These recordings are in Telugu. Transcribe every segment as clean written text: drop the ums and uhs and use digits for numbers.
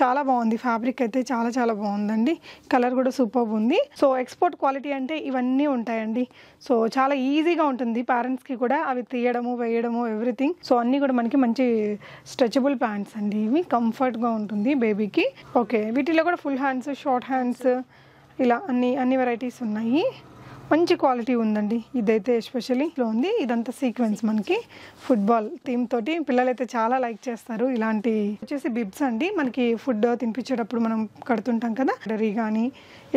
చాలా బాగుంది. ఫ్యాబ్రిక్ అయితే చాలా చాలా బాగుందండి. కలర్ కూడా సూపర్ ఉంది. సో ఎక్స్పోర్ట్ క్వాలిటీ అంటే ఇవన్నీ ఉంటాయండి. సో చాలా ఈజీగా ఉంటుంది పేరెంట్స్కి కూడా అవి తీయడము వేయడము ఎవ్రీథింగ్. సో అన్నీ కూడా మనకి మంచి స్ట్రెచబుల్ ప్యాంట్స్ అండి. ఇవి కంఫర్ట్గా ఉంటుంది బేబీకి. ఓకే, వీటిలో కూడా ఫుల్ హ్యాండ్స్, షార్ట్ హ్యాండ్స్ ఇలా అన్ని వెరైటీస్ ఉన్నాయి. మంచి క్వాలిటీ ఉందండి. ఇదైతే ఎస్పెషల్లీ ఉంది. ఇదంతా సీక్వెన్స్ మనకి ఫుట్బాల్ థీమ్ తోటి పిల్లలైతే చాలా లైక్ చేస్తారు. ఇలాంటి వచ్చేసి బిబ్స్ అండి. మనకి ఫుడ్ తినిపించేటప్పుడు మనం కడుతుంటాం కదా, డరీ కానీ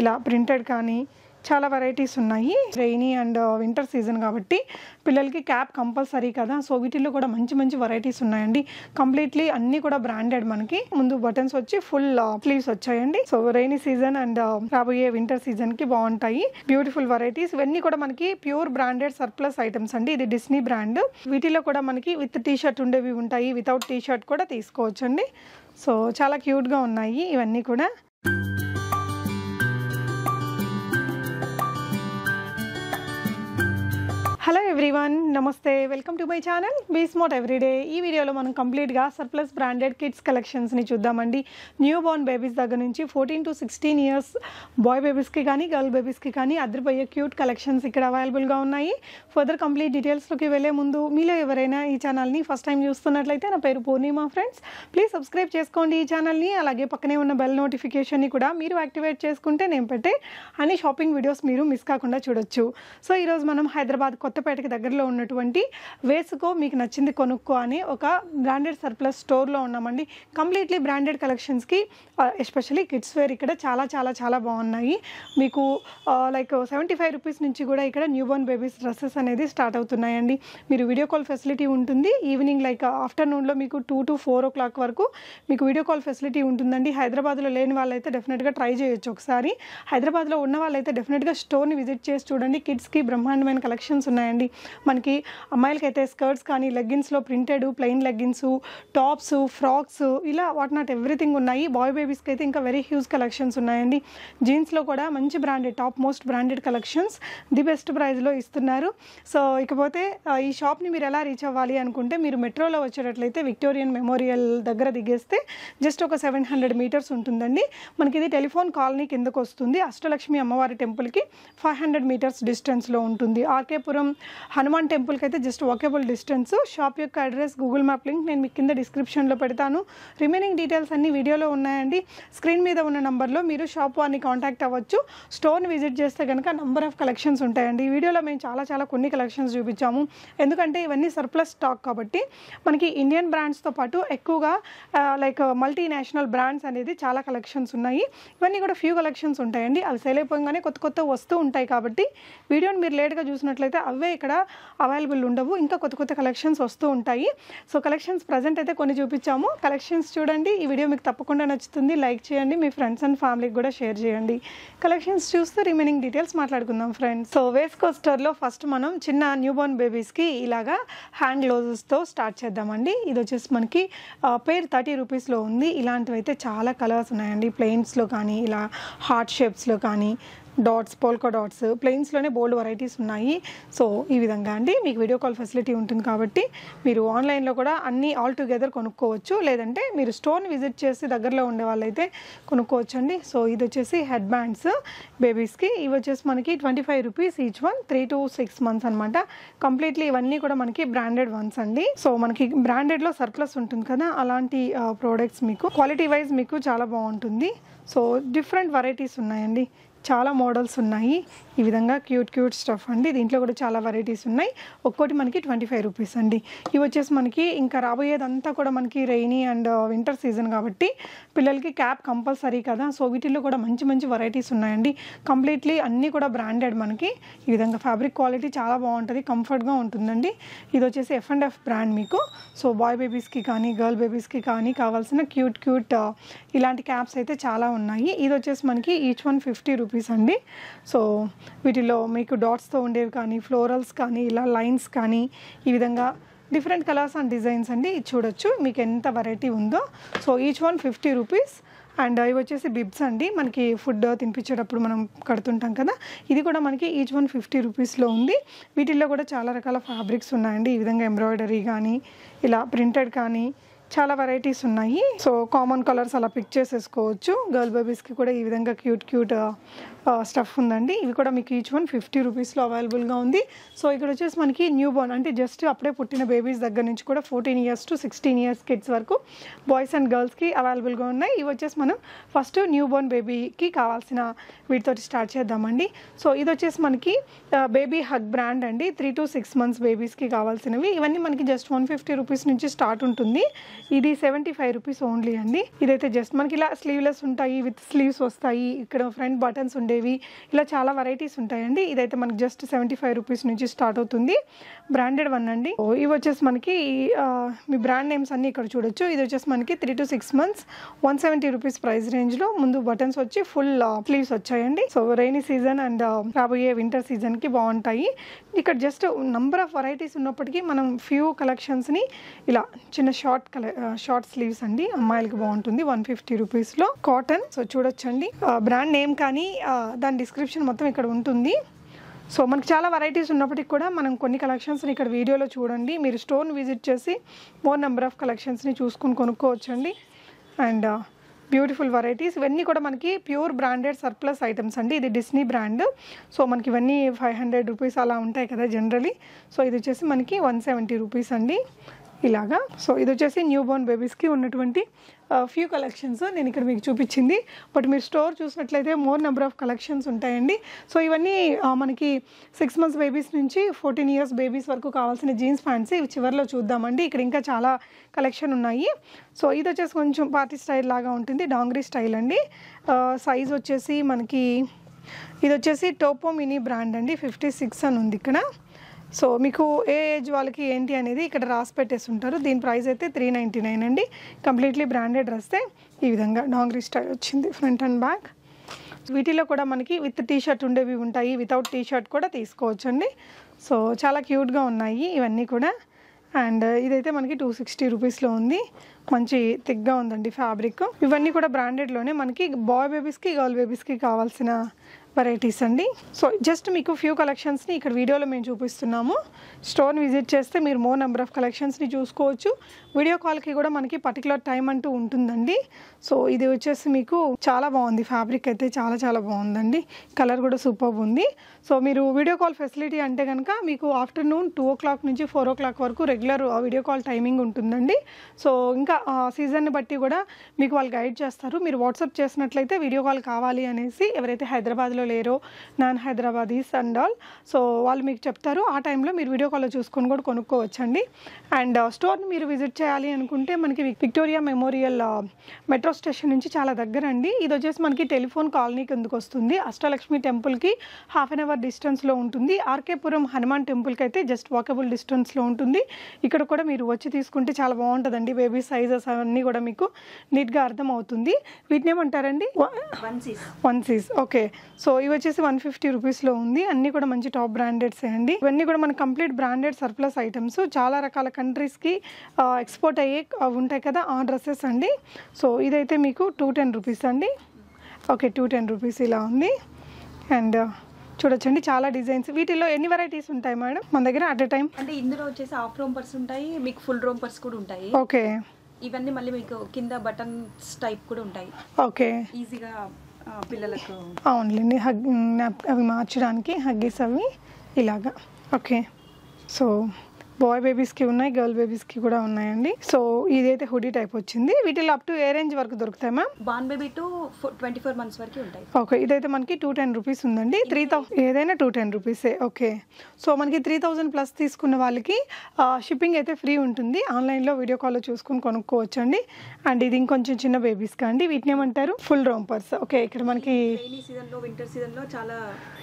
ఇలా ప్రింటెడ్ కానీ చాలా వెరైటీస్ ఉన్నాయి. రెయినీ అండ్ వింటర్ సీజన్ కాబట్టి పిల్లలకి క్యాప్ కంపల్సరీ కదా. సో వీటిల్లో కూడా మంచి మంచి వెరైటీస్ ఉన్నాయండి. కంప్లీట్లీ అన్నీ కూడా బ్రాండెడ్. మనకి ముందు బటన్స్ వచ్చి ఫుల్ స్లీవ్స్ వచ్చాయండి. సో రెయినీ సీజన్ అండ్ రాబోయే వింటర్ సీజన్కి బాగుంటాయి. Beautiful varieties. ఇవన్నీ కూడా మనకి ప్యూర్ బ్రాండెడ్ సర్ప్లస్ ఐటమ్స్ అండి. ఇది డిస్నీ బ్రాండ్. వీటిలో కూడా మనకి విత్ టీ షర్ట్ ఉండేవి ఉంటాయి, వితౌట్ టీ షర్ట్ కూడా తీసుకోవచ్చండి. సో చాలా క్యూట్గా ఉన్నాయి ఇవన్నీ కూడా. హలో ఎవ్రీవన్, నమస్తే, welcome to my channel be smart everyday. ఈ వీడియోలో మనం కంప్లీట్గా సర్ప్లస్ బ్రాండెడ్ కిడ్స్ కలెక్షన్స్ని చూద్దామండి. న్యూ బోర్న్ బేబీస్ దగ్గర నుంచి 14 to 16 years బాయ్ బేబీస్కి కానీ గర్ల్ బేబీస్కి కానీ అదిరిపోయే క్యూట్ కలెక్షన్స్ ఇక్కడ అవైలబుల్గా ఉన్నాయి. ఫర్దర్ కంప్లీట్ డీటెయిల్స్లోకి వెళ్ళే ముందు మీలో ఎవరైనా ఈ ఛానల్ని ఫస్ట్ టైం చూస్తున్నట్లయితే నా పేరు పూర్ణిమ ఫ్రెండ్స్. ప్లీజ్ సబ్స్క్రైబ్ చేసుకోండి ఈ ఛానల్ని. అలాగే పక్కనే ఉన్న బెల్ నోటిఫికేషన్ని కూడా మీరు యాక్టివేట్ చేసుకుంటే నేను పెట్టే అన్ని షాపింగ్ వీడియోస్ మీరు మిస్ కాకుండా చూడొచ్చు. సో ఈరోజు మనం హైదరాబాద్ కొత్తపేటకి దగ్గరలో ఉన్నటువంటి వేసుకో మీకు నచ్చింది కొనుక్కో అని ఒక బ్రాండెడ్ సర్ప్లస్ స్టోర్లో ఉన్నామండి. కంప్లీట్లీ బ్రాండెడ్ కలెక్షన్స్కి ఎస్పెషల్లీ కిడ్స్ వేర్ ఇక్కడ చాలా చాలా చాలా బాగున్నాయి. మీకు లైక్ 75 రూపీస్ నుంచి కూడా ఇక్కడ న్యూ బోర్న్ బేబీస్ డ్రెస్సెస్ అనేది స్టార్ట్ అవుతున్నాయండి. మీరు వీడియో కాల్ ఫెసిలిటీ ఉంటుంది. ఈవినింగ్ లైక్ ఆఫ్టర్నూన్లో మీకు 2 to 4 o'clock వరకు మీకు వీడియో కాల్ ఫెసిలిటీ ఉంటుందండి. హైదరాబాద్లో లేని వాళ్ళైతే డెఫినెట్గా ట్రై చేయొచ్చు ఒకసారి. హైదరాబాద్లో ఉన్న వాళ్ళైతే డెఫినెట్గా స్టోర్ని విజిట్ చేసి చూడండి. కిడ్స్కి బ్రహ్మాండమైన కలెక్షన్స్ ఉన్నాయండి. మనకి అమ్మాయిలకైతే స్కర్ట్స్ కానీ లెగ్గిన్స్లో printed plain leggings, tops, frocks ఇలా వాట్ నాట్ ఎవ్రీథింగ్ ఉన్నాయి. బాయ్ బేబీస్కి అయితే ఇంకా వెరీ హ్యూజ్ కలెక్షన్స్ ఉన్నాయండి. జీన్స్లో కూడా మంచి branded top most branded collections the best ప్రైస్లో ఇస్తున్నారు. సో ఇకపోతే ఈ షాప్ని మీరు ఎలా రీచ్ అవ్వాలి అనుకుంటే మీరు మెట్రోలో వచ్చేటట్లయితే విక్టోరియన్ మెమోరియల్ దగ్గర దిగేస్తే జస్ట్ ఒక 700 meters ఉంటుందండి. మనకి ఇది టెలిఫోన్ కాలనీ కిందకు వస్తుంది. అష్టలక్ష్మి అమ్మవారి టెంపుల్కి 500 meters డిస్టెన్స్లో ఉంటుంది. ఆర్కేపురం హనుమాన్ టెంపుల్కి అయితే జస్ట్ వాకబుల్ డిస్టెన్స్. షాప్ యొక్క అడ్రస్, గూగుల్ మ్యాప్ లింక్ నేను మీకు కింద డిస్క్రిప్షన్లో పెడతాను. రిమైనింగ్ డీటెయిల్స్ అన్ని వీడియోలో ఉన్నాయండి. స్క్రీన్ మీద ఉన్న నెంబర్లో మీరు షాప్ వారిని కాంటాక్ట్ అవ్వచ్చు. స్టోర్ని విజిట్ చేస్తే కనుక నంబర్ ఆఫ్ కలెక్షన్స్ ఉంటాయండి. ఈ వీడియోలో మేము చాలా కొన్ని కలెక్షన్స్ చూపించాము. ఎందుకంటే ఇవన్నీ సర్ప్లస్ స్టాక్ కాబట్టి మనకి ఇండియన్ బ్రాండ్స్తో పాటు ఎక్కువగా లైక్ మల్టీనేషనల్ బ్రాండ్స్ అనేది చాలా కలెక్షన్స్ ఉన్నాయి. ఇవన్నీ కూడా ఫ్యూ కలెక్షన్స్ ఉంటాయండి. అవి సేల్ అయిపోగానే కొత్త వస్తూ ఉంటాయి కాబట్టి వీడియోని మీరు లేట్గా చూసినట్లయితే అవే ఇక్కడ అవైలబుల్ ఉండవు. ఇంకా కొత్త కలెక్షన్స్ వస్తూ ఉంటాయి. సో కలెక్షన్స్ ప్రజెంట్ అయితే కొన్ని చూపించాము. కలెక్షన్స్ చూడండి. ఈ వీడియో మీకు తప్పకుండా నచ్చుతుంది. లైక్ చేయండి, మీ ఫ్రెండ్స్ అండ్ ఫ్యామిలీకి కూడా షేర్ చేయండి. కలెక్షన్స్ చూస్తూ రిమైనింగ్ డీటెయిల్స్ మాట్లాడుకుందాం ఫ్రెండ్స్. సో వేస్కో స్టోర్లో ఫస్ట్ మనం చిన్న న్యూ బోర్న్ బేబీస్కి ఇలాగా హ్యాండ్ గ్లోవ్స్తో స్టార్ట్ చేద్దామండి. ఇది వచ్చేసి మనకి పేర్ 30 రూపీస్లో ఉంది. ఇలాంటివి అయితే చాలా కలర్స్ ఉన్నాయండి. ప్లెయిన్స్లో కానీ ఇలా హార్ట్ షేప్స్లో కానీ డాట్స్, పోల్కా డాట్స్, ప్లెయిన్స్లోనే బోల్డ్ వెరైటీస్ ఉన్నాయి. సో ఈ విధంగా అండి మీకు వీడియో కాల్ ఫెసిలిటీ ఉంటుంది కాబట్టి మీరు ఆన్లైన్లో కూడా అన్నీ ఆల్ టుగెదర్ కొనుక్కోవచ్చు. లేదంటే మీరు స్టోర్ని విజిట్ చేసి దగ్గరలో ఉండే వాళ్ళైతే కొనుక్కోవచ్చు అండి. సో ఇది వచ్చేసి హెడ్ బ్యాండ్స్ బేబీస్కి. ఇవి వచ్చేసి మనకి 25 rupees each one, 3 to 6 months అనమాట. కంప్లీట్లీ ఇవన్నీ కూడా మనకి బ్రాండెడ్ వన్స్ అండి. సో మనకి బ్రాండెడ్లో సర్ప్లస్ ఉంటుంది కదా, అలాంటి ప్రోడక్ట్స్ మీకు క్వాలిటీ వైజ్ మీకు చాలా బాగుంటుంది. సో డిఫరెంట్ వెరైటీస్ ఉన్నాయండి. చాలా మోడల్స్ ఉన్నాయి. ఈ విధంగా క్యూట్ స్టఫ్ అండి. దీంట్లో కూడా చాలా వెరైటీస్ ఉన్నాయి. ఒక్కోటి మనకి 25 రూపీస్ అండి. ఇవి వచ్చేసి మనకి ఇంకా రాబోయేదంతా కూడా మనకి రెయినీ అండ్ వింటర్ సీజన్ కాబట్టి పిల్లలకి క్యాప్ కంపల్సరీ కదా. సో వీటిల్లో కూడా మంచి వెరైటీస్ ఉన్నాయండి. కంప్లీట్లీ అన్నీ కూడా బ్రాండెడ్. మనకి ఈ విధంగా ఫ్యాబ్రిక్ క్వాలిటీ చాలా బాగుంటుంది, కంఫర్ట్గా ఉంటుందండి. ఇది వచ్చేసి F&F బ్రాండ్ మీకు. సో బాయ్ బేబీస్కి కానీ గర్ల్ బేబీస్కి కానీ కావాల్సిన క్యూట్ ఇలాంటి క్యాప్స్ అయితే చాలా ఉన్నాయి. ఇది వచ్చేసి మనకి ఈచ్ వన్ 50 రూపీస్ అండి. సో వీటిలో మీకు డాట్స్తో ఉండేవి కానీ ఫ్లోరల్స్ కానీ ఇలా లైన్స్ కానీ ఈ విధంగా డిఫరెంట్ కలర్స్ అండ్ డిజైన్స్ అండి. ఇది చూడొచ్చు మీకు ఎంత వెరైటీ ఉందో. So each one 50 rupees. And ఇవి వచ్చేసి బిబ్స్ అండి. మనకి ఫుడ్ తినిపించేటప్పుడు మనం కడుతుంటాం కదా, ఇది కూడా మనకి ఈచ్ వన్ 50 రూపీస్లో ఉంది. వీటిల్లో కూడా చాలా రకాల ఫ్యాబ్రిక్స్ ఉన్నాయండి. ఈ విధంగా ఎంబ్రాయిడరీ కానీ ఇలా ప్రింటెడ్ కానీ చాలా వెరైటీస్ ఉన్నాయి. సో కామన్ కలర్స్ అలా పిక్ చేసేసుకోవచ్చు. గర్ల్ బేబీస్కి కూడా ఈ విధంగా క్యూట్ స్టఫ్ ఉందండి. ఇవి కూడా మీకు ఈచ్ వన్ 50 రూపీస్లో అవైలబుల్గా ఉంది. సో ఇక్కడ వచ్చేసి మనకి న్యూ బోర్న్ అంటే జస్ట్ అప్పుడే పుట్టిన బేబీస్ దగ్గర నుంచి కూడా 14 ఇయర్స్ టు 16 ఇయర్స్ కిడ్స్ వరకు బాయ్స్ అండ్ గర్ల్స్కి అవైలబుల్గా ఉన్నాయి. ఇవి వచ్చేసి మనం ఫస్ట్ న్యూ బోర్న్ బేబీకి కావాల్సిన వీటితో స్టార్ట్ చేద్దామండి. సో ఇది వచ్చేసి మనకి బేబీ హగ్ బ్రాండ్ అండి. 3 to 6 months బేబీస్కి కావాల్సినవి. ఇవన్నీ మనకి జస్ట్ 150 రూపీస్ నుంచి స్టార్ట్ ఉంటుంది. ఇది 75 రూపీస్ ఓన్లీ అండి. ఇదైతే జస్ట్ మనకి ఇలా స్లీవ్లెస్ ఉంటాయి, విత్ స్లీవ్స్ వస్తాయి, ఇక్కడ ఫ్రంట్ బటన్స్ ఉండేవి, ఇలా చాలా వెరైటీస్ ఉంటాయండి. ఇదైతే మనకి జస్ట్ 75 రూపీస్ నుంచి స్టార్ట్ అవుతుంది. బ్రాండెడ్ వన్ అండి. ఇవి వచ్చేసి మనకి మీ బ్రాండ్ నేమ్స్ అన్ని ఇక్కడ చూడొచ్చు. ఇది వచ్చేసి మనకి 3 to 6 months 170 రూపీస్ ప్రైస్ రేంజ్లో. ముందు బటన్స్ వచ్చి ఫుల్ స్లీవ్స్ వచ్చాయండి. సో రైనీ సీజన్ అండ్ రాబోయే వింటర్ సీజన్కి బాగుంటాయి. ఇక్కడ జస్ట్ నంబర్ ఆఫ్ వెరైటీస్ ఉన్నప్పటికీ మనం ఫ్యూ కలెక్షన్స్ని ఇలా చిన్న షార్ట్ స్లీవ్స్ అండి, అమ్మాయిలకి బాగుంటుంది. 150 రూపీస్లో కాటన్. సో చూడొచ్చండి, బ్రాండ్ నేమ్ కానీ దాని డిస్క్రిప్షన్ మొత్తం ఇక్కడ ఉంటుంది. సో మనకి చాలా వెరైటీస్ ఉన్నప్పటికీ కూడా మనం కొన్ని కలెక్షన్స్ని ఇక్కడ వీడియోలో చూడండి. మీరు స్టోర్ని విజిట్ చేసి మోర్ నెంబర్ ఆఫ్ కలెక్షన్స్ని చూసుకొని కొనుక్కోవచ్చండి. And beautiful varieties. ఇవన్నీ కూడా మనకి ప్యూర్ బ్రాండెడ్ సర్ప్లస్ ఐటమ్స్ అండి. ఇది డిస్నీ బ్రాండ్. సో మనకి ఇవన్నీ 500 రూపీస్ అలా ఉంటాయి కదా జనరలీ. సో ఇది వచ్చేసి మనకి 170 రూపీస్ అండి ఇలాగా. సో ఇది వచ్చేసి న్యూ బోర్న్ బేబీస్కి ఉన్నటువంటి ఫ్యూ కలెక్షన్స్ నేను ఇక్కడ మీకు చూపించింది. బట్ మీరు స్టోర్ చూసినట్లయితే మోర్ నెంబర్ ఆఫ్ కలెక్షన్స్ ఉంటాయండి. సో ఇవన్నీ మనకి 6 months బేబీస్ నుంచి 14 years బేబీస్ వరకు కావాల్సిన జీన్స్ ప్యాంట్స్ ఇవి చివరిలో చూద్దామండి. ఇక్కడ ఇంకా చాలా కలెక్షన్ ఉన్నాయి. సో ఇది వచ్చేసి కొంచెం పార్టీ స్టైల్ లాగా ఉంటుంది, డాంగ్రీ స్టైల్ అండి. సైజ్ వచ్చేసి మనకి ఇది వచ్చేసి టోపో మినీ బ్రాండ్ అండి. 56 అని ఉంది ఇక్కడ. సో మీకు ఏ ఏజ్ వాళ్ళకి ఏంటి అనేది ఇక్కడ రాసి పెట్టేసి ఉంటారు. దీని ప్రైస్ అయితే 399 అండి. కంప్లీట్లీ బ్రాండెడ్ డ్రెస్సే. ఈ విధంగా డాంగ్రీ స్టైల్ వచ్చింది ఫ్రంట్ అండ్ బ్యాక్. వీటిలో కూడా మనకి విత్ టీ షర్ట్ ఉండేవి ఉంటాయి, వితౌట్ టీ షర్ట్ కూడా తీసుకోవచ్చండి. సో చాలా క్యూట్గా ఉన్నాయి ఇవన్నీ కూడా. అండ్ ఇదైతే మనకి 260 రూపీస్లో ఉంది. మంచి థిక్గా ఉందండి ఫ్యాబ్రిక్. ఇవన్నీ కూడా బ్రాండెడ్లోనే మనకి బాయ్ బేబీస్కి గర్ల్ బేబీస్కి కావాల్సిన వెరైటీస్ అండి. సో జస్ట్ మీకు ఫ్యూ కలెక్షన్స్ని ఇక్కడ వీడియోలో మేము చూపిస్తున్నాము. స్టోర్ని విజిట్ చేస్తే మీరు మోర్ నెంబర్ ఆఫ్ కలెక్షన్స్ని చూసుకోవచ్చు. వీడియో కాల్కి కూడా మనకి పర్టికులర్ టైం అంటూ ఉంటుందండి. సో ఇది వచ్చేసి మీకు చాలా బాగుంది, ఫ్యాబ్రిక్ అయితే చాలా బాగుందండి. కలర్ కూడా సూపర్ ఉంది. సో మీరు వీడియో కాల్ ఫెసిలిటీ అంటే కనుక మీకు ఆఫ్టర్నూన్ 2 o'clock నుంచి 4 o'clock వరకు రెగ్యులర్ వీడియో కాల్ టైమింగ్ ఉంటుందండి. సో ఇంకా సీజన్ని బట్టి కూడా మీకు వాళ్ళు గైడ్ చేస్తారు. మీరు వాట్సాప్ చేసినట్లయితే వీడియో కాల్ కావాలి అనేసి, ఎవరైతే హైదరాబాద్లో లేరో non Hyderabadis and all, so వాళ్ళు మీకు చెప్తారు. ఆ టైంలో మీరు వీడియో కాల్లో చూసుకొని కూడా కొనుక్కోవచ్చండి. అండ్ స్టోర్ని మీరు విజిట్ చేయాలి అనుకుంటే మనకి విక్టోరియా మెమోరియల్ మెట్రో స్టేషన్ నుంచి చాలా దగ్గర అండి. ఇది వచ్చేసి మనకి టెలిఫోన్ కాలనీ కిందకు వస్తుంది. అష్టలక్ష్మి టెంపుల్కి 1/2 hour డిస్టెన్స్లో ఉంటుంది. ఆర్కేపురం హనుమాన్ టెంపుల్కి అయితే జస్ట్ వాకబుల్ డిస్టెన్స్లో ఉంటుంది. ఇక్కడ కూడా మీరు వచ్చి తీసుకుంటే చాలా బాగుంటుందండి. బేబీ సైజెస్ అవన్నీ కూడా మీకు నీట్గా అర్థమవుతుంది. వీటిని ఏమంటారండి? వన్సీస్. ఓకే. సో ఇవి వచ్చేసి 150 రూపీస్లో ఉంది. అన్నీ కూడా మంచి టాప్ బ్రాండెడ్సే అండి. ఇవన్నీ కూడా మన కంప్లీట్ బ్రాండెడ్ సర్ప్లస్ ఐటమ్స్. చాలా రకాల కంట్రీస్కి ఎక్స్పోర్ట్ అయ్యే ఉంటాయి కదా, ఆ డ్రెస్సెస్ అండి. సో ఇదైతే మీకు 210 రూపీస్ అండి. ఓకే, 210 రూపీస్ ఇలా ఉంది. అండ్ చూడొచ్చండి చాలా డిజైన్స్. వీటిలో ఎన్ని వెరైటీస్ ఉంటాయి మేడం మన దగ్గర అట్ ఎ టైం? అంటే ఇందులో వచ్చేసి హాఫ్ రోంపర్స్ ఉంటాయి, మీకు ఫుల్ రోంపర్స్ కూడా ఉంటాయి. ఓకే. ఇవన్నీ మళ్ళీ మీకు కింద బటన్స్ టైప్ కూడా ఉంటాయి. ఓకే. ఈజీగా పిల్లలకు అవునులేండి, అవి మార్చడానికి హగ్గీస్ అవి ఇలాగా. ఓకే. సో బాయ్ బేబీస్కి ఉన్నాయి, గర్ల్ బేబీస్కి కూడా ఉన్నాయండి. సో ఇదైతే హుడీ టైప్ వచ్చింది. వీటిలో అప్ టు ఏ రేంజ్ వరకు దొరుకుతాయి ma'am? Born baby to 24 months వరకు ఉంటాయి. ఓకే. ఇదైతే మనకి 210 రూపీస్ ఉందండి. 3000 ఏదైనా 210 రూపీసే. ఓకే. సో మనకి 3000 ప్లస్ తీసుకున్న వాళ్ళకి షిప్పింగ్ అయితే ఫ్రీ ఉంటుంది. ఆన్లైన్లో వీడియో కాల్లో చూసుకుని కొనుక్కోవచ్చు అండి. అండ్ ఇది ఇంకొంచెం చిన్న బేబీస్కి అండి. వీటిని ఏమంటారు? ఫుల్ రోంపర్స్. ఓకే. ఇక్కడ మనకి రైనీ సీజన్లో వింటర్ సీజన్లో చాలా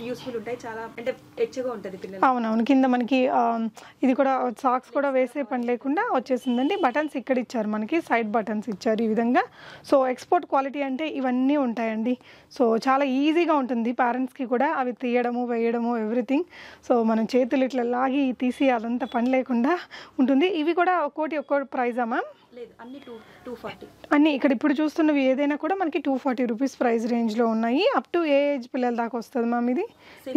యూస్ఫుల్ ఉంటాయి. చాలా అంటే ఎచ్చగా ఉంటుంది పిల్లలు. అవునవును. కింద మనకి ఇది కూడా సాక్స్ కూడా వేసే పని లేకుండా వచ్చేసిందండి. బటన్స్ ఇక్కడ ఇచ్చారు, మనకి సైడ్ బటన్స్ ఇచ్చారు ఈ విధంగా. సో ఎక్స్పోర్ట్ క్వాలిటీ అంటే ఇవన్నీ ఉంటాయండి. సో చాలా ఈజీగా ఉంటుంది పేరెంట్స్కి కూడా అవి తీయడము, వేయడము, ఎవ్రీథింగ్. సో మనం చేతులు ఇట్లా లాగి తీసి అదంతా పని లేకుండా ఉంటుంది. ఇవి కూడా ఒక్కోటి ఒక్కో ప్రైజా మ్యామ్? లేదు అన్ని 240. అన్నీ ఇక్కడ ఇప్పుడు చూస్తున్నవి ఏదైనా కూడా మనకి 240 రూపీస్ ప్రైస్ రేంజ్లో ఉన్నాయి. అప్ టు ఏ ఏజ్ పిల్లల దాకా వస్తుంది మ్యామ్ ఇది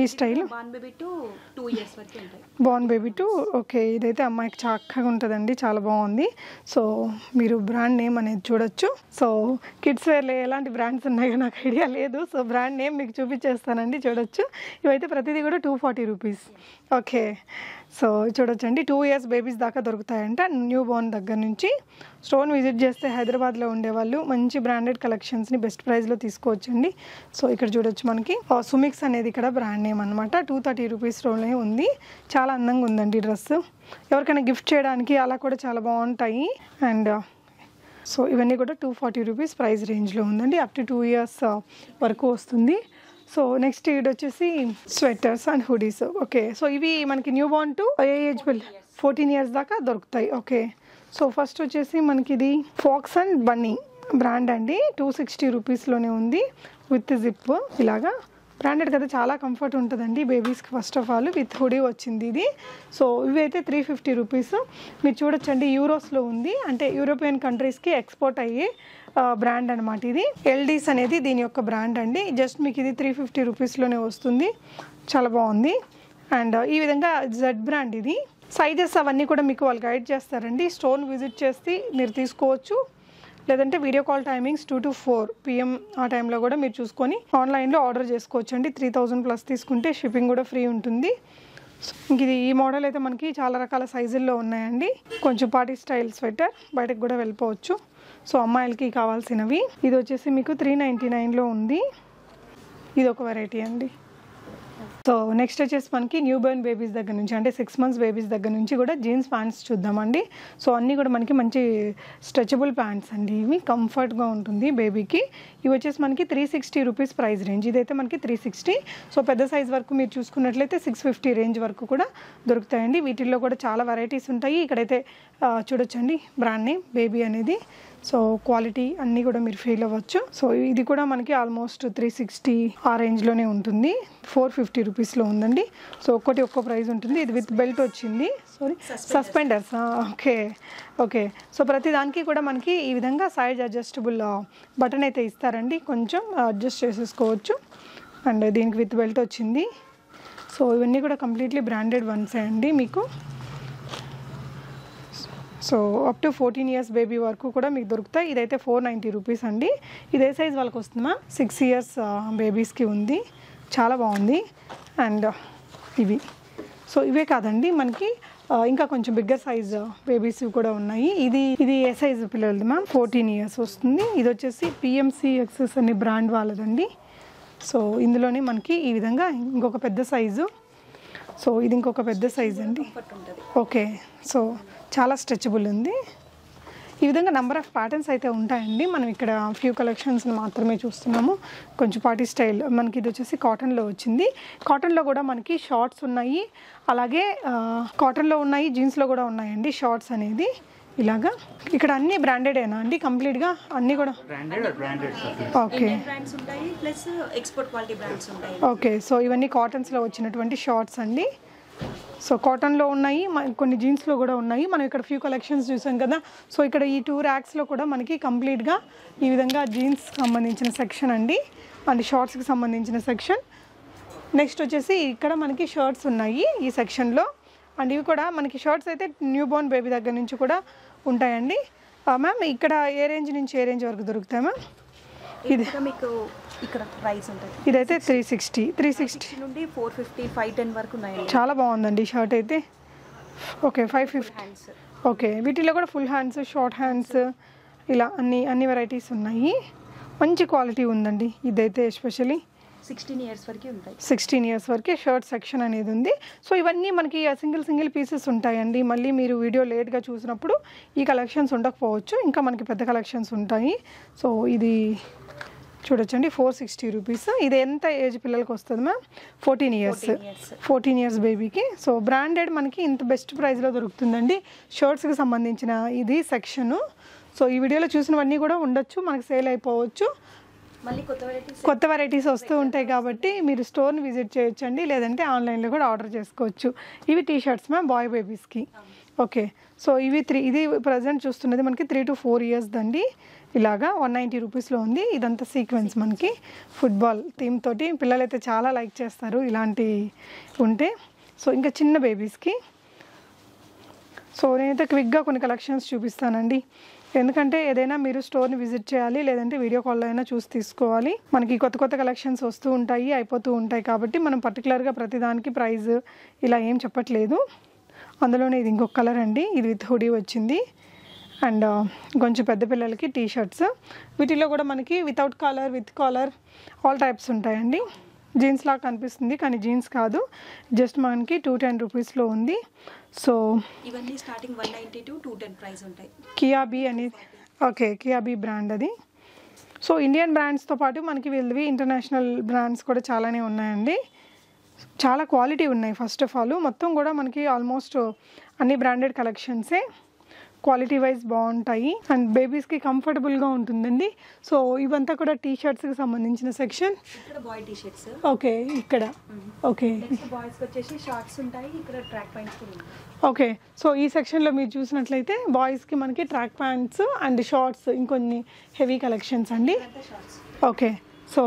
ఈ style? Ban baby to 2 years వరకు ఉంటాయి. Born baby to okay. ఇదైతే అమ్మాయికి చక్కగా ఉంటుందండి, చాలా బాగుంది. సో మీరు బ్రాండ్ నేమ్ అనేది చూడొచ్చు. సో కిడ్స్ వేర్లో ఎలాంటి బ్రాండ్స్ ఉన్నాయో నాకు ఐడియా లేదు. సో బ్రాండ్ నేమ్ మీకు చూపించేస్తానండి, చూడొచ్చు. ఇవైతే ప్రతిదీ కూడా 240 రూపీస్. ఓకే, సో చూడొచ్చండి 2 years బేబీస్ దాకా దొరుకుతాయంట న్యూ బోర్న్ దగ్గర నుంచి. స్టోన్ విజిట్ చేస్తే హైదరాబాద్లో ఉండేవాళ్ళు మంచి బ్రాండెడ్ కలెక్షన్స్ని బెస్ట్ ప్రైస్లో తీసుకోవచ్చండి. సో ఇక్కడ చూడొచ్చు మనకి సుమిక్స్ అనేది ఇక్కడ బ్రాండ్ నేమ్ అనమాట. 230 రూపీస్లోనే ఉంది. చాలా అందంగా ఉందండి డ్రెస్. ఎవరికైనా గిఫ్ట్ చేయడానికి అలా కూడా చాలా బాగుంటాయి. అండ్ సో ఇవన్నీ కూడా 240 రూపీస్ ప్రైస్ రేంజ్లో ఉందండి. అప్ టు 2 years వరకు వస్తుంది. సో నెక్స్ట్ ఇది వచ్చేసి sweaters and hoodies. Okay, so ఇవి మనకి new Born to A age పిల్ల 14 years దాకా దొరుకుతాయి. ఓకే, సో ఫస్ట్ వచ్చేసి మనకి ఇది ఫాక్స్ అండ్ బన్నీ బ్రాండ్ అండి. 260 రూపీస్లోనే ఉంది విత్ జిప్. ఇలాగా బ్రాండెడ్ కదా, చాలా కంఫర్ట్ ఉంటుందండి బేబీస్కి. First of all with hoodie వచ్చింది ఇది. సో ఇవి అయితే 350 రూపీస్. మీరు చూడొచ్చండి యూరోస్లో ఉంది, అంటే యూరోపియన్ కంట్రీస్కి ఎక్స్పోర్ట్ అయ్యే బ్రాండ్ అనమాట ఇది. ఎల్డీస్ అనేది దీని యొక్క బ్రాండ్ అండి. జస్ట్ మీకు ఇది 350 రూపీస్లోనే వస్తుంది. చాలా బాగుంది. అండ్ ఈ విధంగా జెడ్ బ్రాండ్ ఇది. సైజెస్ అవన్నీ కూడా మీకు వాళ్ళు గైడ్ చేస్తారండి. స్టోన్ విజిట్ చేసి మీరు తీసుకోవచ్చు, లేదంటే video call timings 2 to 4 PM ఆ టైంలో కూడా మీరు చూసుకొని ఆన్లైన్లో ఆర్డర్ చేసుకోవచ్చు అండి. 3000 ప్లస్ తీసుకుంటే షిప్పింగ్ కూడా ఫ్రీ ఉంటుంది. ఇంక ఇది ఈ మోడల్ అయితే మనకి చాలా రకాల సైజుల్లో ఉన్నాయండి. కొంచెం పార్టీ స్టైల్ స్వెటర్, బయటకు కూడా వెళ్ళిపోవచ్చు. సో అమ్మాయిలకి కావాల్సినవి. ఇది వచ్చేసి మీకు 399లో ఉంది. ఇది ఒక వెరైటీ అండి. సో నెక్స్ట్ వచ్చేసి మనకి న్యూ బోర్న్ బేబీస్ దగ్గర నుంచి, అంటే 6 months బేబీస్ దగ్గర నుంచి కూడా జీన్స్ ప్యాంట్స్ చూద్దామండి. సో అన్నీ కూడా మనకి మంచి స్ట్రెచబుల్ ప్యాంట్స్ అండి. ఇవి కంఫర్ట్గా ఉంటుంది బేబీకి. ఇవి వచ్చేసి మనకి 360 రూపీస్ ప్రైస్ రేంజ్. ఇదైతే మనకి 360. సో పెద్ద సైజ్ వరకు మీరు చూసుకున్నట్లయితే 650 రేంజ్ వరకు కూడా దొరుకుతాయండి. వీటిల్లో కూడా చాలా వెరైటీస్ ఉంటాయి. ఇక్కడైతే చూడొచ్చండి బ్రాండ్ నేమ్ బేబీ అనేది. సో క్వాలిటీ అన్నీ కూడా మీరు ఫీల్ అవ్వచ్చు. సో ఇది కూడా మనకి ఆల్మోస్ట్ 360 ఆ రేంజ్లోనే ఉంటుంది. 450 రూపీస్లో ఉందండి. సో ఒక్కో ప్రైస్ ఉంటుంది. ఇది విత్ బెల్ట్ వచ్చింది. సస్పెండర్స్. ఓకే. సో ప్రతి దానికి కూడా మనకి ఈ విధంగా సైజ్ అడ్జస్టబుల్ బటన్ అయితే ఇస్తారండి. కొంచెం అడ్జస్ట్ చేసేసుకోవచ్చు. అండ్ దీనికి విత్ బెల్ట్ వచ్చింది. సో ఇవన్నీ కూడా కంప్లీట్లీ బ్రాండెడ్ వన్సే అండి మీకు. So up to 14 years baby వరకు కూడా మీకు దొరుకుతాయి. ఇదైతే 490 రూపీస్ అండి. ఇదే సైజ్ వాళ్ళకి వస్తుందా? 6 years బేబీస్కి ఉంది. చాలా బాగుంది. అండ్ ఇవి సో ఇవే కాదండి, మనకి ఇంకా కొంచెం బిగ్గర్ సైజ్ బేబీస్ కూడా ఉన్నాయి. ఇది ఏ సైజ్ పిల్లలది మ్యామ్? 14 years వస్తుంది. ఇది వచ్చేసి PMC ఎక్సెస్ అనే బ్రాండ్ వాళ్ళదండి. సో ఇందులోనే మనకి ఈ విధంగా ఇంకొక పెద్ద సైజు. సో ఇది ఇంకొక పెద్ద సైజ్ అండి. ఓకే, సో చాలా స్ట్రెచబుల్ ఉంది. ఈ విధంగా నెంబర్ ఆఫ్ ప్యాటర్న్స్ అయితే ఉంటాయండి. మనం ఇక్కడ ఫ్యూ కలెక్షన్స్ని మాత్రమే చూస్తున్నాము. కొంచెం పార్టీ స్టైల్. మనకి ఇది వచ్చేసి కాటన్లో వచ్చింది. కాటన్లో కూడా మనకి షార్ట్స్ ఉన్నాయి, అలాగే కాటన్లో ఉన్నాయి, జీన్స్లో కూడా ఉన్నాయండి షార్ట్స్ అనేది. ఇలాగా ఇక్కడ అన్ని బ్రాండెడేనా అండి కంప్లీట్గా? అన్నీ కూడా ఓకే. ఓకే, సో ఇవన్నీ కాటన్స్లో వచ్చినటువంటి షార్ట్స్ అండి. సో కాటన్లో ఉన్నాయి, కొన్ని జీన్స్లో కూడా ఉన్నాయి. మనం ఇక్కడ ఫ్యూ కలెక్షన్స్ చూసాం కదా. సో ఇక్కడ ఈ 2 racks కూడా మనకి కంప్లీట్గా ఈ విధంగా జీన్స్ సంబంధించిన సెక్షన్ అండి, అండ్ షార్ట్స్కి సంబంధించిన సెక్షన్. నెక్స్ట్ వచ్చేసి ఇక్కడ మనకి షర్ట్స్ ఉన్నాయి ఈ సెక్షన్లో. అండ్ ఇవి కూడా మనకి షర్ట్స్ అయితే న్యూ బోర్న్ బేబీ దగ్గర నుంచి కూడా ఉంటాయండి. మ్యామ్ ఇక్కడ ఏ రేంజ్ నుంచి ఏ రేంజ్ వరకు దొరుకుతాయి మ్యామ్? ఇది మీకు ఇక్కడ ప్రైస్ ఉంటుంది. ఇదైతే 360 నుండి 450, 510 వరకు ఉన్నాయి. చాలా బాగుందండి షర్ట్ అయితే. ఓకే, 550. ఓకే, వీటిలో కూడా ఫుల్ హ్యాండ్స్, షార్ట్ హ్యాండ్స్, ఇలా అన్ని వెరైటీస్ ఉన్నాయి. మంచి క్వాలిటీ ఉందండి. ఇదైతే ఎస్పెషలీ 16 years వరకు ఉంటాయి. 16 years వరకే షర్ట్ సెక్షన్ అనేది ఉంది. సో ఇవన్నీ మనకి సింగిల్ పీసెస్ ఉంటాయండి. మళ్ళీ మీరు వీడియో లేట్గా చూసినప్పుడు ఈ కలెక్షన్స్ ఉండకపోవచ్చు, ఇంకా మనకి పెద్ద కలెక్షన్స్ ఉంటాయి. సో ఇది చూడొచ్చండి 460 రూపీస్. ఇది ఎంత ఏజ్ పిల్లలకి వస్తుంది మ్యామ్? 14 years. 14 years బేబీకి. సో బ్రాండెడ్ మనకి ఇంత బెస్ట్ ప్రైస్లో దొరుకుతుందండి. షర్ట్స్కి సంబంధించిన ఇది సెక్షను. సో ఈ వీడియోలో చూసినవన్నీ కూడా ఉండొచ్చు, మనకి సేల్ అయిపోవచ్చు. మళ్ళీ కొత్త వెరైటీస్ వస్తూ ఉంటాయి కాబట్టి మీరు స్టోర్ని విజిట్ చేయొచ్చండి, లేదంటే ఆన్లైన్లో కూడా ఆర్డర్ చేసుకోవచ్చు. ఇవి టీ షర్ట్స్ మ్యామ్ బాయ్ బేబీస్కి. ఓకే. సో ఇది ప్రజెంట్ చూస్తున్నది మనకి 3 to 4 ఇయర్స్ దండి. ఇలాగా 190 రూపీస్లో ఉంది. ఇదంతా సీక్వెన్స్ మనకి ఫుట్బాల్ థీమ్ తోటి పిల్లలైతే చాలా లైక్ చేస్తారు ఇలాంటి ఉంటే. సో ఇంకా చిన్న బేబీస్కి సో నేనైతే క్విక్గా కొన్ని కలెక్షన్స్ చూపిస్తానండి. ఎందుకంటే ఏదైనా మీరు స్టోర్ని విజిట్ చేయాలి, లేదంటే వీడియో కాల్లో అయినా చూసి తీసుకోవాలి. మనకి కొత్త కలెక్షన్స్ వస్తూ ఉంటాయి, అయిపోతూ ఉంటాయి. కాబట్టి మనం పర్టికులర్గా ప్రతిదానికి ప్రైస్ ఇలా ఏం చెప్పట్లేదు. అందులోనే ఇది ఇంకొక కలర్ అండి. ఇది విత్ హుడీ వచ్చింది. అండ్ కొంచెం పెద్ద పిల్లలకి టీ షర్ట్స్. వీటిలో కూడా మనకి without collar, with collar all types ఉంటాయండి. జీన్స్ లాగా కనిపిస్తుంది కానీ జీన్స్ కాదు, జస్ట్ మనకి 210 రూపీస్లో ఉంది. సో ఇవన్నీ స్టార్టింగ్ 190 to 210 ప్రైస్ ఉంటాయి. కియాబీ అనేది ఓకే, కియాబీ బ్రాండ్ అది. సో ఇండియన్ బ్రాండ్స్తో పాటు మనకి వీళ్ళవి ఇంటర్నేషనల్ బ్రాండ్స్ కూడా చాలానే ఉన్నాయండి. చాలా క్వాలిటీ ఉన్నాయి. ఫస్ట్ ఆఫ్ ఆల్ మొత్తం కూడా మనకి ఆల్మోస్ట్ అన్ని బ్రాండెడ్ కలెక్షన్సే, క్వాలిటీ వైజ్ బాగుంటాయి అండ్ బేబీస్కి కంఫర్టబుల్గా ఉంటుందండి. సో ఇవంతా కూడా టీ షర్ట్స్కి సంబంధించిన సెక్షన్. ఇక్కడ బాయ్ టీ షర్ట్స్. ఓకే, ఇక్కడ ఓకే. నెక్స్ట్ బాయ్స్కి వచ్చేసి షార్ట్స్ ఉంటాయి. ఇక్కడ ట్రాక్ ప్యాంట్స్ కూడా ఉంటాయి. ఓకే. సో ఈ సెక్షన్లో మీరు చూసినట్లయితే బాయ్స్కి మనకి ట్రాక్ ప్యాంట్స్ అండ్ షార్ట్స్, ఇంకొన్ని హెవీ కలెక్షన్స్ అండి. ఓకే. సో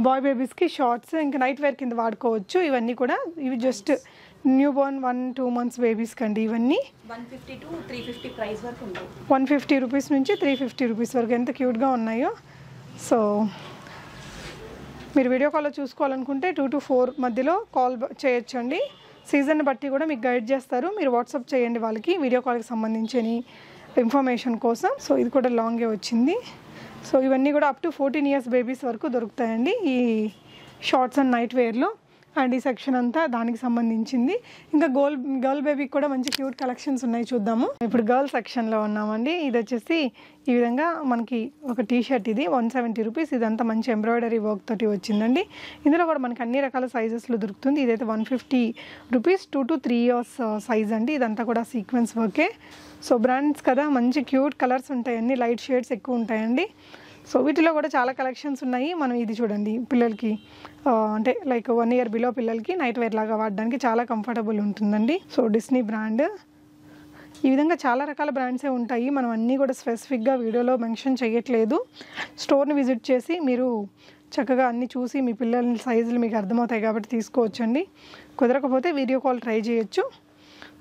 బాయ్ బేబీస్కి షార్ట్స్ ఇంకా నైట్ వేర్ కింద వాడుకోవచ్చు. ఇవన్నీ కూడా ఇవి జస్ట్ న్యూ బోర్న్ 1-2 months బేబీస్కి అండి. ఇవన్నీ 150 to 350 ప్రైస్ వరకు ఉంటాయి. 150 రూపీస్ నుంచి 350 రూపీస్ వరకు. ఎంత క్యూట్గా ఉన్నాయో. సో మీరు వీడియో కాల్లో చూసుకోవాలనుకుంటే 2 to 4 మధ్యలో కాల్ చేయొచ్చండి. సీజన్ బట్టి కూడా మీకు గైడ్ చేస్తారు. మీరు వాట్సాప్ చేయండి వాళ్ళకి వీడియో కాల్కి సంబంధించిన ఇన్ఫర్మేషన్ కోసం. సో ఇది కూడా లాంగే వచ్చింది. సో ఇవన్నీ కూడా అప్ టు 14 years బేబీస్ వరకు దొరుకుతాయండి ఈ షార్ట్స్ అండ్ నైట్ వేర్లో. అండ్ ఈ సెక్షన్ అంతా దానికి సంబంధించింది. ఇంకా గర్ల్ బేబీకి కూడా మంచి క్యూట్ కలెక్షన్స్ ఉన్నాయి, చూద్దాము. ఇప్పుడు గర్ల్ సెక్షన్లో ఉన్నామండి. ఇది వచ్చేసి ఈ విధంగా మనకి ఒక టీ షర్ట్, ఇది 170 రూపీస్. ఇదంతా మంచి ఎంబ్రాయిడరీ వర్క్ తోటి వచ్చిందండి. ఇందులో కూడా మనకి అన్ని రకాల సైజెస్లో దొరుకుతుంది. ఇదైతే 150 రూపీస్, 2 to 3 years సైజ్ అండి. ఇదంతా కూడా సీక్వెన్స్ వర్కే. సో బ్రాండ్స్ కదా, మంచి క్యూట్ కలర్స్ ఉంటాయి, అన్ని లైట్ షేడ్స్ ఎక్కువ ఉంటాయండి. సో వీటిలో కూడా చాలా కలెక్షన్స్ ఉన్నాయి. మనం ఇది చూడండి, పిల్లలకి అంటే లైక్ 1 year బిలో పిల్లలకి నైట్ వేర్ లాగా వాడడానికి చాలా కంఫర్టబుల్ ఉంటుందండి. So Disney brand. ఈ విధంగా చాలా రకాల బ్రాండ్సే ఉంటాయి. మనం అన్నీ కూడా స్పెసిఫిక్గా వీడియోలో మెన్షన్ చేయట్లేదు. స్టోర్ని విజిట్ చేసి మీరు చక్కగా అన్నీ చూసి మీ పిల్లల సైజులు మీకు అర్థమవుతాయి కాబట్టి తీసుకోవచ్చండి. కుదరకపోతే వీడియో కాల్ ట్రై చేయొచ్చు.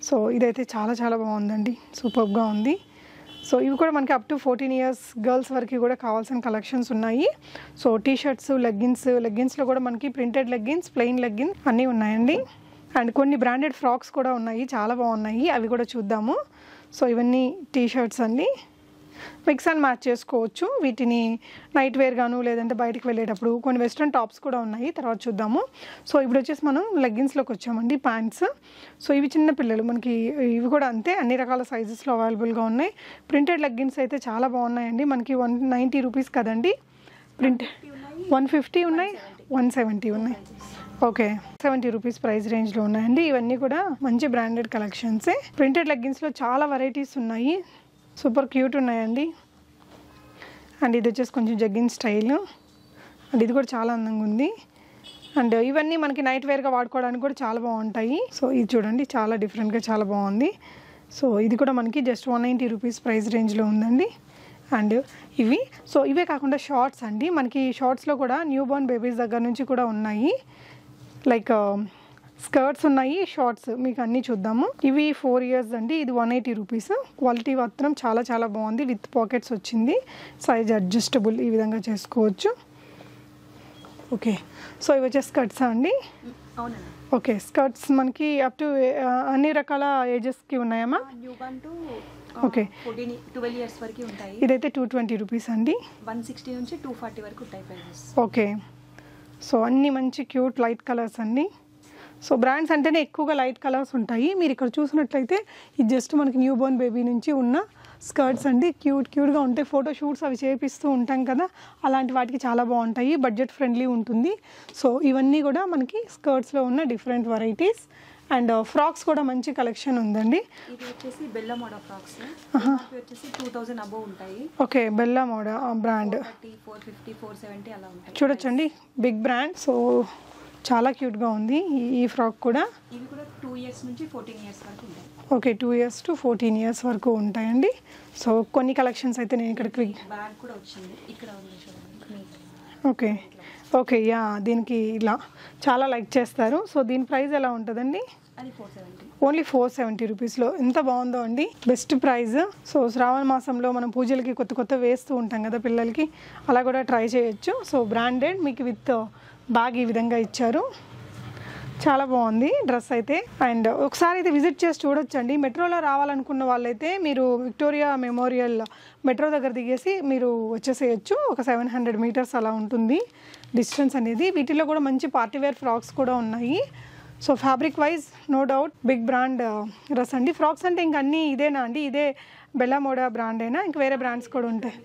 సో ఇదైతే చాలా బాగుందండి, సూపర్గా ఉంది. సో ఇవి కూడా మనకి అప్ టు 14 years గర్ల్స్ వరకు కూడా కావాల్సిన కలెక్షన్స్ ఉన్నాయి. సో టీ షర్ట్స్, లెగ్గిన్స్లో కూడా మనకి ప్రింటెడ్ లెగ్గిన్స్, ప్లెయిన్ లెగ్గిన్స్ అన్నీ ఉన్నాయండి. అండ్ కొన్ని బ్రాండెడ్ ఫ్రాక్స్ కూడా ఉన్నాయి, చాలా బాగున్నాయి. అవి కూడా చూద్దాము. సో ఇవన్నీ టీ షర్ట్స్ అండి. మిక్స్ అండ్ మ్యాచ్ చేసుకోవచ్చు వీటిని నైట్ వేర్ గాను, లేదంటే బయటకు వెళ్ళేటప్పుడు. కొన్ని వెస్ట్రన్ టాప్స్ కూడా ఉన్నాయి, తర్వాత చూద్దాము. సో ఇప్పుడు వచ్చేసి మనం లెగ్గిన్స్లోకి వచ్చామండి, ప్యాంట్స్. సో ఇవి చిన్న పిల్లలు మనకి, ఇవి కూడా అంతే, అన్ని రకాల సైజెస్లో అవైలబుల్గా ఉన్నాయి. ప్రింటెడ్ లెగ్గిన్స్ అయితే చాలా బాగున్నాయండి. మనకి 190 రూపీస్ కదండి. 150 ఉన్నాయి, 170 ఉన్నాయి. ఓకే, 70 రూపీస్ ప్రైస్ రేంజ్లో ఉన్నాయండి. ఇవన్నీ కూడా మంచి బ్రాండెడ్ కలెక్షన్సే. ప్రింటెడ్ లెగ్గిన్స్లో చాలా వెరైటీస్ ఉన్నాయి, సూపర్ క్యూట్ ఉన్నాయండి. అండ్ ఇది వచ్చేసి కొంచెం జగ్గిన్ స్టైల్. అండ్ ఇది కూడా చాలా అందంగా ఉంది. అండ్ ఇవన్నీ మనకి నైట్ వేర్గా వాడుకోవడానికి కూడా చాలా బాగుంటాయి. సో ఇది చూడండి, చాలా డిఫరెంట్గా చాలా బాగుంది. సో ఇది కూడా మనకి జస్ట్ 190 రూపీస్ ప్రైస్ రేంజ్లో ఉందండి. అండ్ ఇవే కాకుండా షార్ట్స్ అండి. మనకి షార్ట్స్లో కూడా న్యూ బోర్న్ బేబీస్ దగ్గర నుంచి కూడా ఉన్నాయి. లైక్ స్కర్ట్స్ ఉన్నాయి, షార్ట్స్, మీకు అన్నీ చూద్దాము. ఇవి 4 years అండి. ఇది 180 రూపీస్. క్వాలిటీ మాత్రం చాలా బాగుంది. విత్ పాకెట్స్ వచ్చింది, సైజ్ అడ్జస్టబుల్, ఈ విధంగా చేసుకోవచ్చు. ఓకే. సో ఇవి వచ్చే స్కర్ట్స్ అండి. అవునండి. ఓకే, స్కర్ట్స్ మనకి అప్ టు అన్ని రకాల ఏజెస్కి ఉన్నాయమ్మా? ఓకే, 12 years వరకు ఉంటాయి. ఇదైతే 220 రూపీస్ అండి. 160 నుంచి 240 వరకు ఉంటాయి ప్రైజెస్. ఓకే. సో అన్నీ మంచి క్యూట్ లైట్ కలర్స్ అండి. సో బ్రాండ్స్ అంటేనే ఎక్కువగా లైట్ కలర్స్ ఉంటాయి. మీరు ఇక్కడ చూసినట్లయితే ఇది జస్ట్ మనకి న్యూ బోర్న్ బేబీ నుంచి ఉన్న స్కర్ట్స్ అండి. క్యూట్గా ఉంటాయి. ఫోటో షూట్స్ అవి చేపిస్తూ ఉంటాం కదా, అలాంటి వాటికి చాలా బాగుంటాయి. బడ్జెట్ ఫ్రెండ్లీ ఉంటుంది. సో ఇవన్నీ కూడా మనకి స్కర్ట్స్లో ఉన్న డిఫరెంట్ వెరైటీస్. అండ్ ఫ్రాక్స్ కూడా మంచి కలెక్షన్ ఉందండి. ఇది వచ్చేసి బెల్లా మోడా ఫ్రాక్స్, వచ్చేసి 2000 అబోవ్ ఉంటాయి. Okay, Bella మోడా brand. 450, 470 అలా ఉంటాయి. చూడొచ్చండి, బిగ్ బ్రాండ్. సో చాలా క్యూట్గా ఉంది ఈ ఫ్రాక్ కూడా. ఇవి కూడా 2 ఇయర్స్ నుంచి 14 ఇయర్స్ వరకు ఉంటాయి. ఓకే, 2 ఇయర్స్ టు 14 ఇయర్స్ వరకు ఉంటాయండి. సో కొన్ని కలెక్షన్స్ అయితే నేను ఇక్కడ క్విక్ బ్యాగ్ కూడా వచ్చింది, ఇక్కడ ఉంది చూడండి. ఓకే ఓకే యా, దీనికి ఇలా చాలా లైక్ చేస్తారు. సో దీని ప్రైస్ ఎలా ఉంటుందండి? అది 470. ఓన్లీ 470 రూపీస్లో. ఎంత బాగుందో అండి, బెస్ట్ ప్రైస్. సో శ్రావణ మాసంలో మనం పూజలకి కొత్త కొత్త వేస్తూ ఉంటాం కదా పిల్లలకి, అలా కూడా ట్రై చేయొచ్చు. సో బ్రాండెడ్ మీకు విత్ బ్యాగ్ ఈ విధంగా ఇచ్చారు. చాలా బాగుంది డ్రెస్ అయితే. అండ్ ఒకసారి అయితే విజిట్ చేసి చూడొచ్చండి. మెట్రోలో రావాలనుకున్న వాళ్ళైతే మీరు విక్టోరియా మెమోరియల్ మెట్రో దగ్గర దిగేసి మీరు వచ్చేసేయచ్చు. ఒక 700 మీటర్స్ అలా ఉంటుంది డిస్టెన్స్ అనేది. వీటిలో కూడా మంచి పార్టీవేర్ ఫ్రాక్స్ కూడా ఉన్నాయి. So fabric wise no doubt big brand dress అండి. ఫ్రాక్స్ అంటే ఇంక అన్నీ ఇదేనా అండి? ఇదే బెల్లా మోడా బ్రాండేనా? ఇంక వేరే బ్రాండ్స్ కూడా ఉంటాయి?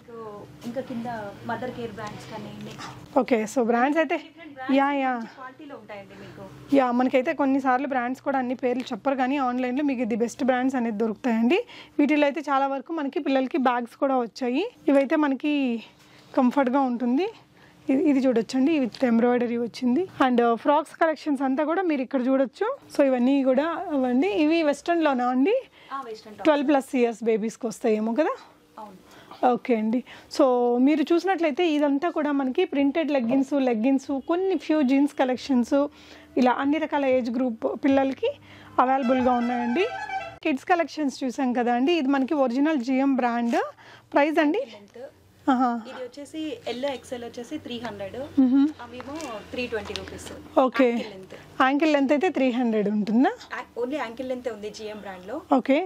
ఇంకా కింద మదర్ కేర్ బ్రాండ్స్ కానీ. ఓకే, సో బ్రాండ్స్ అయితే యా క్వాలిటీలో ఉంటాయండి మీకు. యా, మనకైతే కొన్నిసార్లు బ్రాండ్స్ కూడా అన్ని పేర్లు చెప్పరు, కానీ ఆన్లైన్లో మీకు ఇది బెస్ట్ బ్రాండ్స్ అనేది దొరుకుతాయండి. వీటిలో అయితే చాలా వరకు మనకి పిల్లలకి బ్యాగ్స్ కూడా వచ్చాయి. ఇవైతే మనకి కంఫర్ట్గా ఉంటుంది. ఇది చూడొచ్చండి, విత్ ఎంబ్రాయిడరీ వచ్చింది. అండ్ ఫ్రాక్స్ కలెక్షన్స్ అంతా కూడా మీరు ఇక్కడ చూడొచ్చు. సో ఇవన్నీ కూడా అవండి. ఇవి వెస్ట్రన్లోనా అండి? 12+ ఇయర్స్ బేబీస్కి వస్తాయేమో కదా. ఓకే అండి. సో మీరు చూసినట్లయితే ఇదంతా కూడా మనకి ప్రింటెడ్ లెగ్గిన్స్ కొన్ని ఫ్యూ జీన్స్ కలెక్షన్స్ ఇలా అన్ని రకాల ఏజ్ గ్రూప్ పిల్లలకి అవైలబుల్గా ఉన్నాయండి. కిడ్స్ కలెక్షన్స్ చూసాం కదా అండి. ఇది మనకి ఒరిజినల్ జిఎం బ్రాండ్. ప్రైస్ అండి? ఇది వచ్చేసి ఎల్ ఎక్స్ఎల్ వచ్చేసి 300, అవేమో 320 రూపీస్. ఓకే, యాంకిల్ లెంత్ అయితే 300 ఉంటుందా? ఓన్లీ యాంకిల్ లెంత్ ఉంది జిఎం బ్రాండ్ లో. Okay,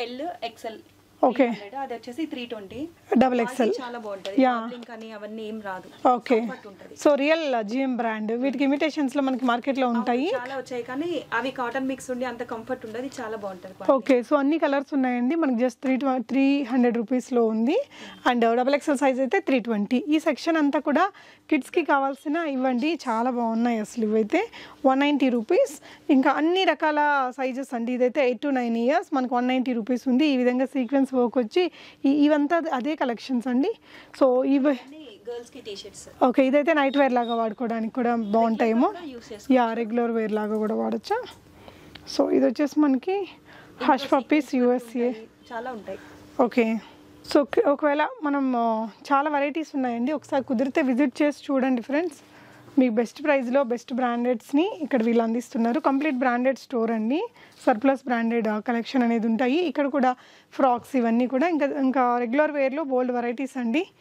L XL. ఓకే, అది వచ్చేసి 320. Double XL. చాలా బాగుంటది, కానీ అవన్నీ ఏం రాదు. Okay, so real GM brand. వీటికి ఇమిటేషన్స్ లో మనకి మార్కెట్ లో ఉంటాయి, చాలా వచ్చాయి, కానీ అవి కాటన్ మిక్స్ ఉండి అంత కంఫర్ట్ ఉండదు. చాలా బాగుంటది. ఓకే, సో అన్ని కలర్స్ ఉన్నాయండి. మనకి జస్ట్ 300 రూపీస్లో ఉంది. అండ్ డబుల్ ఎక్స్ఎల్ సైజ్ అయితే 320. ఈ సెక్షన్ అంతా కూడా కిడ్స్కి కావాల్సిన ఇవ్వండి. చాలా బాగున్నాయి అసలు. ఇవైతే 190 రూపీస్. ఇంకా అన్ని రకాల సైజెస్ అండి. ఇదైతే 8 to 9 ఇయర్స్ మనకు 190 రూపీస్ ఉంది. ఈ విధంగా సీక్వెన్స్ వర్క్ వచ్చి ఇవంతా అదే కలెక్షన్స్ అండి. సో ఇవి గర్ల్స్ కి టీ-షర్ట్స్. ఓకే, ఇదైతే నైట్ వేర్ లాగా వాడుకోవడానికి కూడా బాగుంటాయేమో. యా, రెగ్యులర్ వేర్ లాగా కూడా వాడచ్చా. సో ఇది వచ్చేసి మనకి హష్ పప్పీస్ USA చాలా ఉంటాయి. ఓకే, సో ఒకవేళ మనం చాలా వెరైటీస్ ఉన్నాయండి. ఒకసారి కుదిరితే విజిట్ చేసి చూడండి ఫ్రెండ్స్. మీకు బెస్ట్ ప్రైస్లో బెస్ట్ బ్రాండెడ్స్ని ఇక్కడ వీళ్ళు అందిస్తున్నారు. కంప్లీట్ బ్రాండెడ్ స్టోర్ అండి. సర్ప్లస్ బ్రాండెడ్ కలెక్షన్ అనేది ఉంటాయి. ఇక్కడ కూడా ఫ్రాక్స్ ఇవన్నీ కూడా ఇంకా రెగ్యులర్ వేర్లో బోల్డ్ వెరైటీస్ అండి.